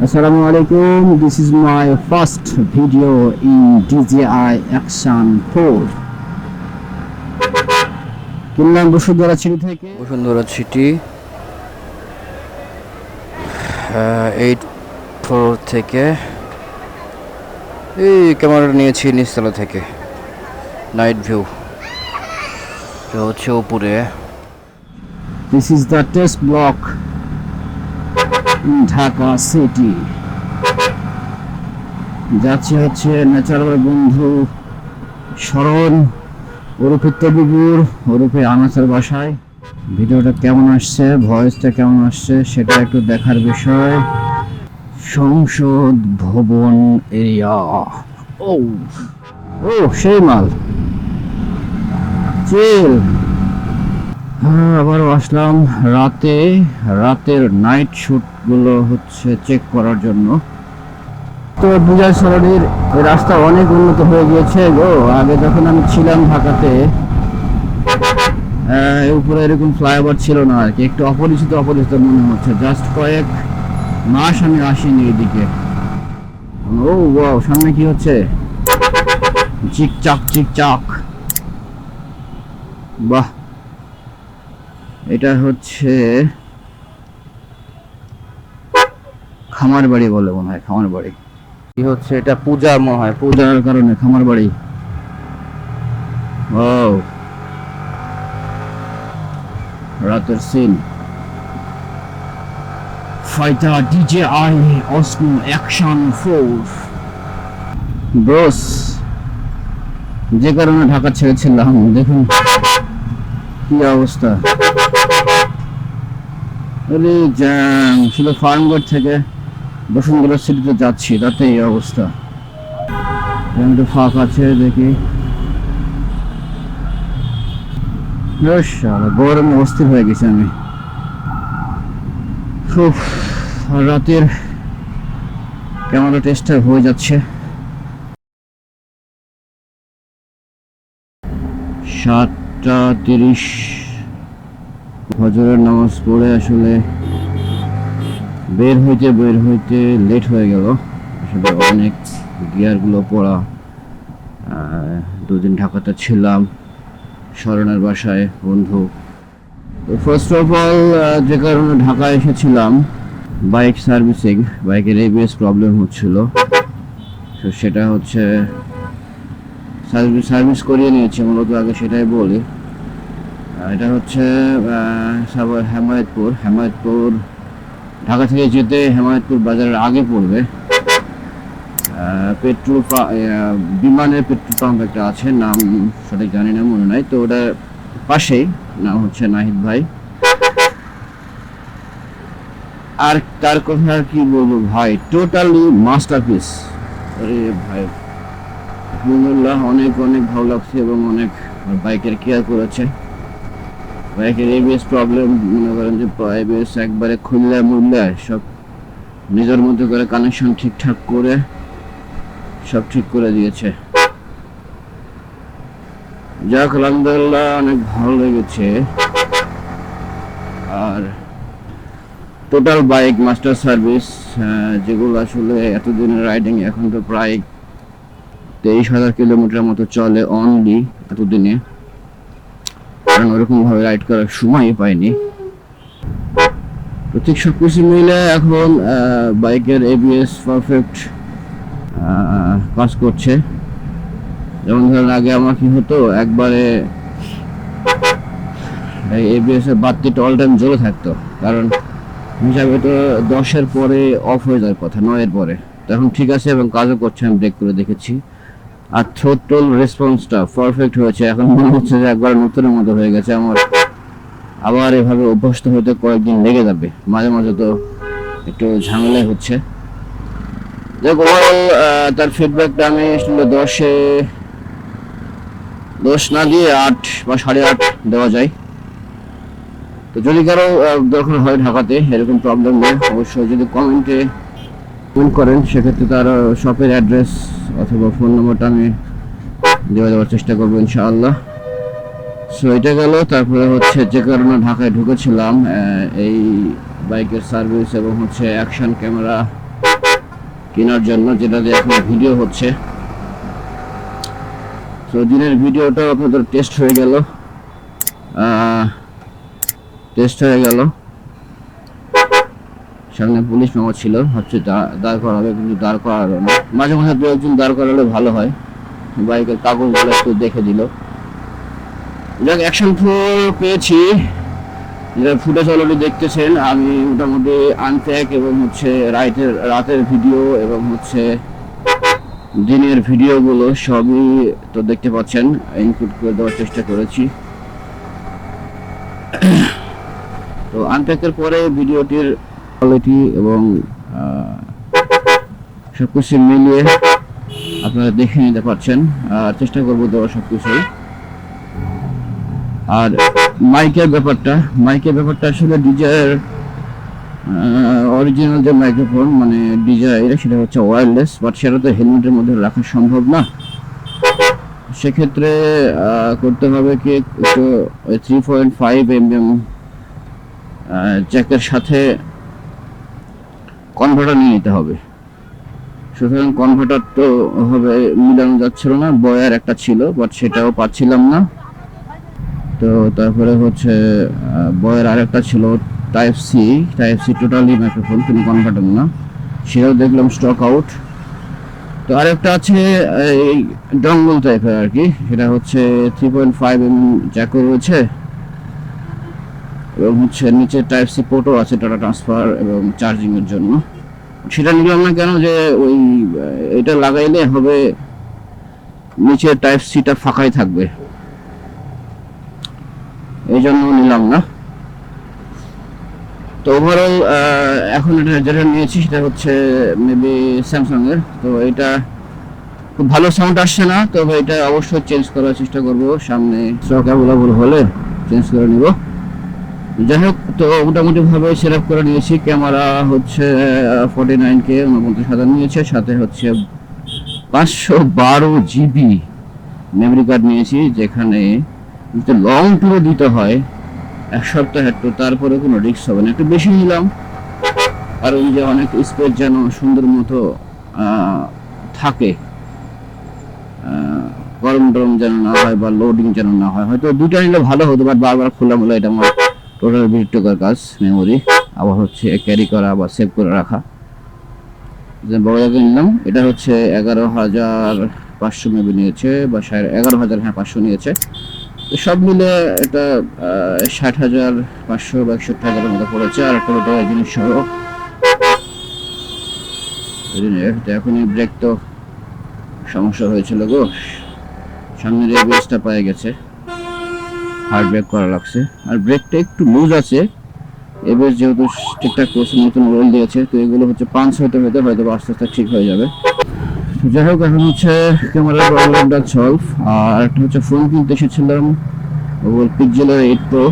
Assalamu alaikum. This is my first video in DJI Action 4. কিনলাম Bashundhara city থেকে। Bashundhara city 8 floor থেকে এই ক্যামেরাটা নিয়েছি নিচতলা থেকে, নাইট ভিউ হচ্ছে উপরে। This is the test block in Dhaka city. যাচ্ছে হচ্ছে ন্যাচারাল বন্ধু শরণ ওরফে তবিবুর ওরফে আনাসের বাসায়। ভিডিওটা কেমন আসছে, ভয়েসটা কেমন আসছে সেটা একটু দেখার বিষয়। সংসদ ভবন এরিয়া। ও ও সেই মাল চিল। হ্যাঁ, আবারও আসলাম রাতের নাইট শ্যুটগুলো হচ্ছে চেক করার জন্য। তো পূজার সরণির রাস্তা অনেক উন্নত হয়ে গিয়েছে গো। আগে যখন আমি ছিলাম ঢাকাতে উপরে এরকম ফ্লাইওভার ছিল না আর কি, একটু অপরিচিত মনে হচ্ছে। জাস্ট কয়েক মাস আমি আসিনি এদিকে। ও ওয়াও, সামনে কি হচ্ছে? চিকচাক। বাহ, এটা হচ্ছে খামার বাড়ি বলে মনে হয়, খামার বাড়ি। কি হচ্ছে এটা? পূজা মনে হয়, পূজার কারণে খামার বাড়ি। ও রাতের scene. Fighter DJI Osmo Action 4 bros, যে কারণে ঢাকা ছেড়েছিলাম দেখুন কি অবস্থা। জ্যাম, শুধু ফার্মগেট থেকে বসুন্ধরা সিটিতে যাচ্ছি তাতে এই অবস্থা। একটু ফাঁক আছে দেখি। গরমে অস্থির হয়ে গেছি আমি। রাতের ক্যামেরা টেস্টটা হয়ে যাচ্ছে। 7:30 ফজরের নামাজ পড়ে আসলে বের হইতে লেট হয়ে গেল। আসলে অনেক গিয়ারগুলো পড়া। 2 দিন ঢাকাতে ছিলাম শরণের বাসায় বন্ধু। ফার্স্ট অফ অল যে কারণে ঢাকা এসেছিলাম বাইক সার্ভিসিং, বাইকের ABS প্রবলেম হচ্ছিল। তো সেটা হচ্ছে সার্ভিস করিয়ে নিয়েছি মূলত, আগে সেটাই বলি। এটা হচ্ছে হেমায়েতপুর ঢাকা থেকে যেতে হেমায়েতপুর বাজারের আগে পড়বে। পেট্রোল বিমানের পেট্রোল পাম্প একটা আছে, নাম সঠিক জানি না, মনে নাই। তো ওটার পাশেই, নাম হচ্ছে নাহিদ ভাই। আর তার কথা আর কি বলবো ভাই, টোটালি মাস্টারপিস। আরে ভাই আলহামদুলিল্লাহ, অনেক ভালো লাগছে এবং অনেক বাইকের কেয়ার করেছে। বাইকের ABS প্রবলেম মনে করেন যে ABS একবারে খুললে মুললে সব নিজের মধ্যে করে কানেকশন ঠিকঠাক করে সব ঠিক করে দিয়েছে। যাক আলহামদুলিল্লাহ, অনেক ভালো লেগেছে। আর টোটাল বাইক মাস্টার সার্ভিস, যেগুলো আসলে এতদিনের রাইডিং, এখন তো প্রায় 23,000 কিলোমিটার মতো চলে অনলি এতদিনে, কারণ ওরকম ভাবে রাইড করার সময়ই পাইনি। তো ঠিক সবকিছু মিলে এখন বাইকের ABS পারফেক্ট কাজ করছে। যেমন ধরেন আগে আমার কি হতো, একবারে ABS এর বাতিটা অল টাইম জ্বলে থাকতো, কারণ হিসাবে তো 10-এর পরে অফ হয়ে যাওয়ার কথা, 9-এর পরে। তখন ঠিক আছে এবং কাজও করছে, আমি ব্রেক করে দেখেছি। আর থ্রোটল রেসপন্সটা পারফেক্ট হয়েছে। এখন মনে হচ্ছে যে একবার নতুনের মতো হয়ে গেছে আমার। আবার এভাবে অভ্যস্ত হতে কয়েকদিন লেগে যাবে, মাঝে তো একটু ঝামেলাই হচ্ছে। দেখ ওভারঅল তার ফিডব্যাকটা আমি আসলে 10 না দিয়ে 8 বা 8.5 দেওয়া যায়। তো যদি কারো দরকার হয় ঢাকাতে এরকম প্রবলেম নেই, অবশ্যই যদি কমেন্টে করেন, সেক্ষেত্রে তার শপের অ্যাড্রেস অথবা ফোন নম্বরটা আমি দেওয়ার চেষ্টা করবো ইনশাআল্লাহ। সো এটা গেল। তারপরে হচ্ছে যে কারণে ঢাকায় ঢুকেছিলাম এই বাইকের সার্ভিস এবং হচ্ছে অ্যাকশন ক্যামেরা কেনার জন্য, যেটা দিয়ে এখন ভিডিও হচ্ছে। তো দিনের ভিডিওটা আপনাদের টেস্ট হয়ে গেল, সামনে পুলিশ মামা ছিল, ভাবছি দাঁড় করাবে, কিন্তু দাঁড় করালো না। মাঝে মাঝে দু একজন দাঁড় করালে ভালো হয়, বাইকের কাগজগুলো একটু দেখে দিল। যাক, অ্যাকশন 4 পেয়েছি, যেটা ফুটেজ অলরেডি দেখতেছেন। আমি মোটামুটি আনপ্যাক এবং হচ্ছে রাতের ভিডিও এবং হচ্ছে দিনের ভিডিওগুলো সবই তো দেখতে পাচ্ছেন, ইনপুট করে দেওয়ার চেষ্টা করেছি। তো আনপ্যাকের পরে ভিডিওটির কোয়ালিটি এবং সবকিছু মিলিয়ে আপনারা দেখে নিতে পারছেন। চেষ্টা করবো দেওয়ার সবকিছুই। আর মাইকের ব্যাপারটা আসলে ডিজাইয়ের অরিজিনাল যে মাইক্রোফোন, মানে ডিজাইর, সেটা হচ্ছে ওয়্যারলেস, বাট সেটা তো হেলমেটের মধ্যে রাখা সম্ভব না। সেক্ষেত্রে করতে হবে কি, একটু 3.5 mm জ্যাকের সাথে কনভার্টার নিয়ে নিতে হবে। সুতরাং কনভার্টার তো হবে মিলানো যাচ্ছিল না, বয়ার একটা ছিল, বাট সেটাও পাচ্ছিলাম না। তো তারপরে হচ্ছে বয়ের আরেকটা ছিল টাইপ সি টোটালি মাইক্রোফোন, কিন্তু কনভার্টার না, সেটাও দেখলাম স্টক আউট। তো আরেকটা আছে এই ডঙ্গল টাইপের আর কি, সেটা হচ্ছে 3.5 mm জ্যাকও রয়েছে এবং হচ্ছে নিচে টাইপ সি পোর্টও আছে ডাটা ট্রান্সফার এবং চার্জিং এর জন্য। সেটা নিলাম না কেন, যে ওই এটা লাগাইলে হবে নিচে টাইপ সিটা ফাঁকাই থাকবে, এই জন্য নিলাম না। তো ওভারঅল এখন যেটা নিয়েছি সেটা হচ্ছে মেবি স্যামসাং এর। তো এটা খুব ভালো সাউন্ড আসছে না, তবে এটা অবশ্যই চেঞ্জ করার চেষ্টা করব, সামনে স্টক অ্যাভেলেবল হলে চেঞ্জ করে নিব। যাই হোক, তো মোটামুটি ভাবে সেট আপ করে নিয়েছি। ক্যামেরা হচ্ছে 49K 49,000 নিয়েছে, সাথে হচ্ছে 512 GB মেমরি কার্ড নিয়েছি, যেখানে লং ট্যুরে দিতে হয় 1 সপ্তাহ, একটু তারপরে কোনো রিস্ক হবে না। একটু বেশি নিলাম কারণ যে অনেক স্পেস যেন সুন্দর মতো থাকে, গরম টরম যেন না হয় বা লোডিং যেন না হয়। হয়তো দুটা নিলে ভালো হতো, বাট বারবার খোলা মোলা এটা আমার টোটাল বিরক্তকর কাজ। মেমোরি আবার হচ্ছে ক্যারি করা বা সেভ করে রাখা। বড় জায়গায় নিলাম, এটা হচ্ছে 11,500 মেবি নিয়েছে, বা 11,500 নিয়েছে। তো সব মিলে এটা 60,500 বা 61,000 মতো পড়েছে। আর একটা টোটাল জিনিস সহ এখনই ব্রেক তো সমস্যা হয়েছিল গো, সামনের এবিএসটা পেয়ে গেছে, হার্ড ব্রেক করা লাগছে। আর ব্রেকটা একটু লুজ আছে, এবিএস যেহেতু ঠিকঠাক করছে, নতুন রোল দিয়েছে, তো এগুলো হচ্ছে পাঞ্চ হতে হয়তো আস্তে আস্তে ঠিক হয়ে যাবে। যাই হোক, এখন হচ্ছে ক্যামেরার প্রবলেমটা সলভ। আর একটা হচ্ছে ফোন কিনতে এসেছিলাম, গুগল পিক্সেলের 8 Pro,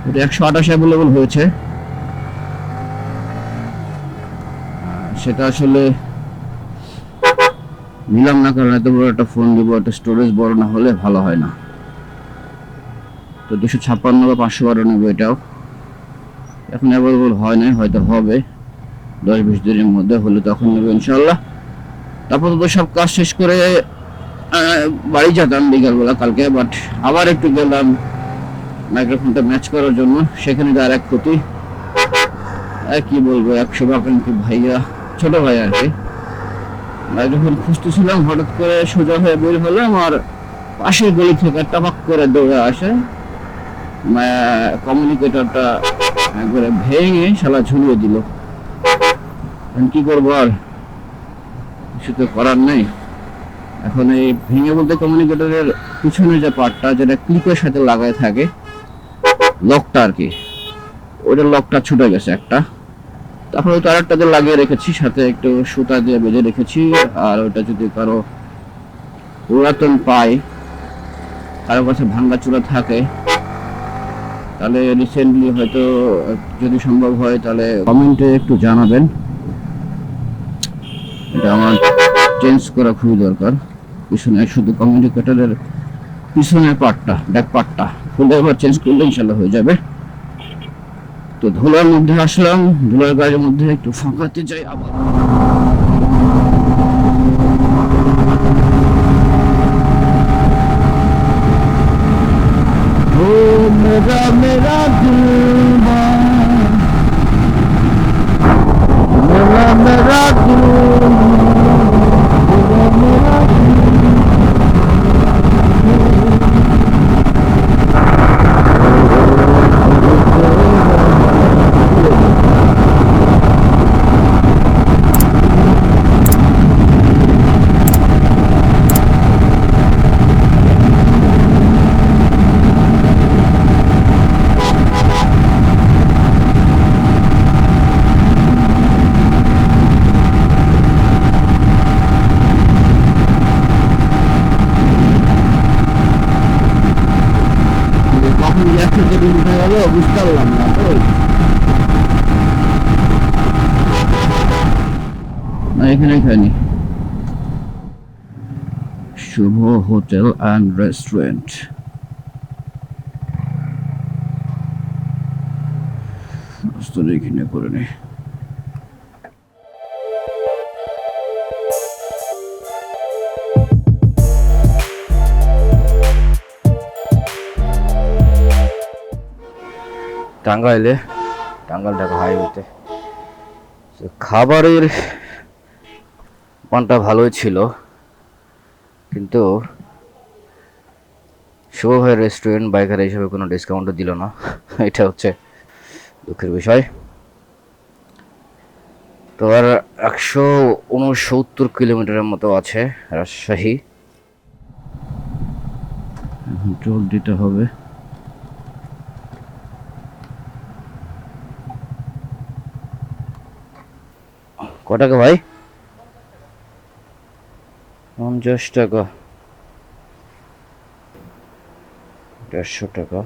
এটা 128 অ্যাভেলেবল হয়েছে। সেটা আসলে নিলাম না, কারণ এত বড় একটা ফোন দিব, একটা স্টোরেজ বড় না হলে ভালো হয় না। তো 256 বা 512 নেবো, এটাও এখন অ্যাভেলেবল হয় না, হয়তো হবে 10-20 দিনের মধ্যে, হলে তখন নেবো ইনশাল্লাহ। তারপর তো সব কাজ শেষ করে বাড়ি যেতাম বিকালবেলা কালকে, বাট আবার একটু গেলাম মাইক্রোফোনটা ম্যাচ করার জন্য। সেখানে তার এক ক্ষতি, কি বলবো, 100 ভাইয়া, ছোট ভাই আর কি, মাইক্রোফোন খুঁজতেছিলাম, হঠাৎ করে সোজা হয়ে বের হলাম, আর পাশের গলি থেকে টাপাক করে দৌড়ে আসে, কমিউনিকেটরটা একবারে ভেঙে শালা ঝুলিয়ে দিল। কি করবো, আর কিছু তো করার নেই। এখন এই ভেঙে বলতে কমিউনিকেটরের পিছনে যে পার্টটা, যেটা ক্লিপের সাথে লাগায় থাকে, লকটা আর কি, ওইটার লকটা ছুটে গেছে একটা। তারপরে তো আরেকটাতে লাগিয়ে রেখেছি, সাথে একটু সুতা দিয়ে বেঁধে রেখেছি। আর ওইটা যদি কারো পুরাতন পাই, কারো কাছে ভাঙ্গা চূড়া থাকে, তাহলে রিসেন্টলি হয়তো যদি সম্ভব হয় তাহলে কমেন্টে একটু জানাবেন। এটা আমার চেঞ্জ করা খুবই দরকার। পিছনে শুধু কমিউনিকেটরের পিছনের পার্টটা, ব্যাক পার্টটা খুলে আবার চেঞ্জ করলে ইনশাল্লাহ হয়ে যাবে। তো ধুলার মধ্যে আসলাম, ধুলার গাড়ির মধ্যে একটু ফাঁকাতে যাই আবার। तेरा मेरा दिल मेरा मेरा दिल तेरा मेरा বুঝতে পারলাম না এখানে খাইনি শুভ হোটেল অ্যান্ড রেস্টুরেন্ট এখানে করে নেই টাঙ্গাইলে টাঙ্গাইল ঢাকা হাইওয়েতে খাবারের মানটা ভালোই ছিল কিন্তু শুভ ভাই রেস্টুরেন্ট বাইকার হিসেবে কোনো ডিসকাউন্টও দিল না এটা হচ্ছে দুঃখের বিষয় তো আর 169 কিলোমিটারের মতো আছে রাজশাহী টোল দিতে হবে কত টাকা ভাই 50 টাকা 150 টাকা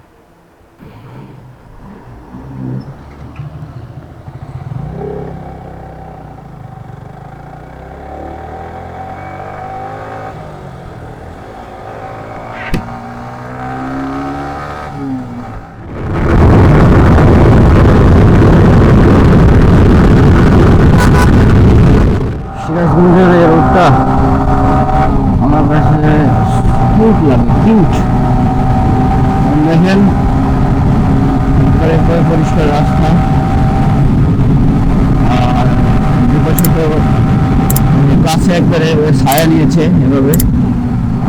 সিরাজগঞ্জের রোডটা আমার কাছে কিউট লাগে কিউট দেখেন পরিষ্কার রাস্তা আর দুপাশে তো গাছে একবারে ছায়া নিয়েছে এভাবে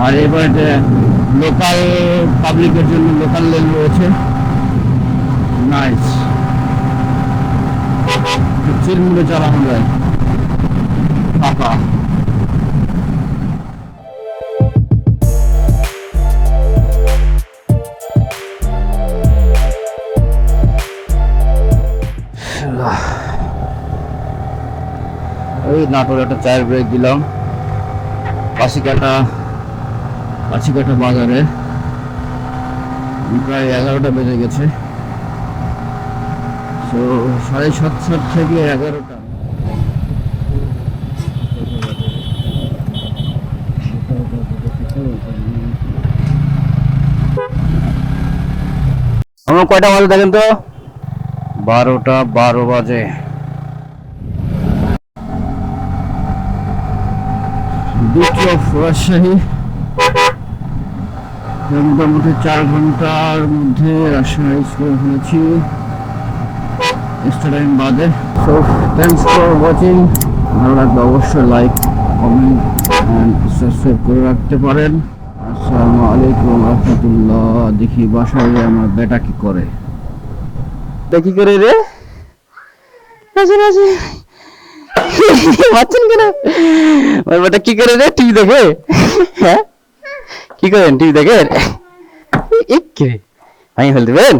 আর এবারে লোকাল পাবলিকের জন্য লোকাল লেন রয়েছে নাইস চিরমুড়ে চালানো যায় ফাঁকা ওই নাটোর একটা চায়ের ব্রেক দিলাম কাশিকাটা বাজারে প্রায় 11টা বেজে গেছে তো 7:30 থেকে 11টা আমার কয়টা বাজে দেখেন তো 12টা 12 বাজে বিচ অফ রাজশাহী মোটামুটি 4 ঘন্টার মধ্যে রাজশাহী করে ফেলেছি এক্সট্রা টাইম বাদে সো থ্যাংকস ফর ওয়াচিং ভালো লাগলে অবশ্যই লাইক কমেন্ট অ্যান্ড সাবস্ক্রাইব করে রাখতে পারেন আসসালামু আলাইকুম রাহমাতুল্লাহ দেখি বাসায় আমার বেটা কি করে কি করে রে রাজি রাজি মাছেন কেন ওর বেটা কি করে রে টিভি দেখে হ্যাঁ কি করেন টিভি দেখেন এক কে ভাই ফেল দিবেন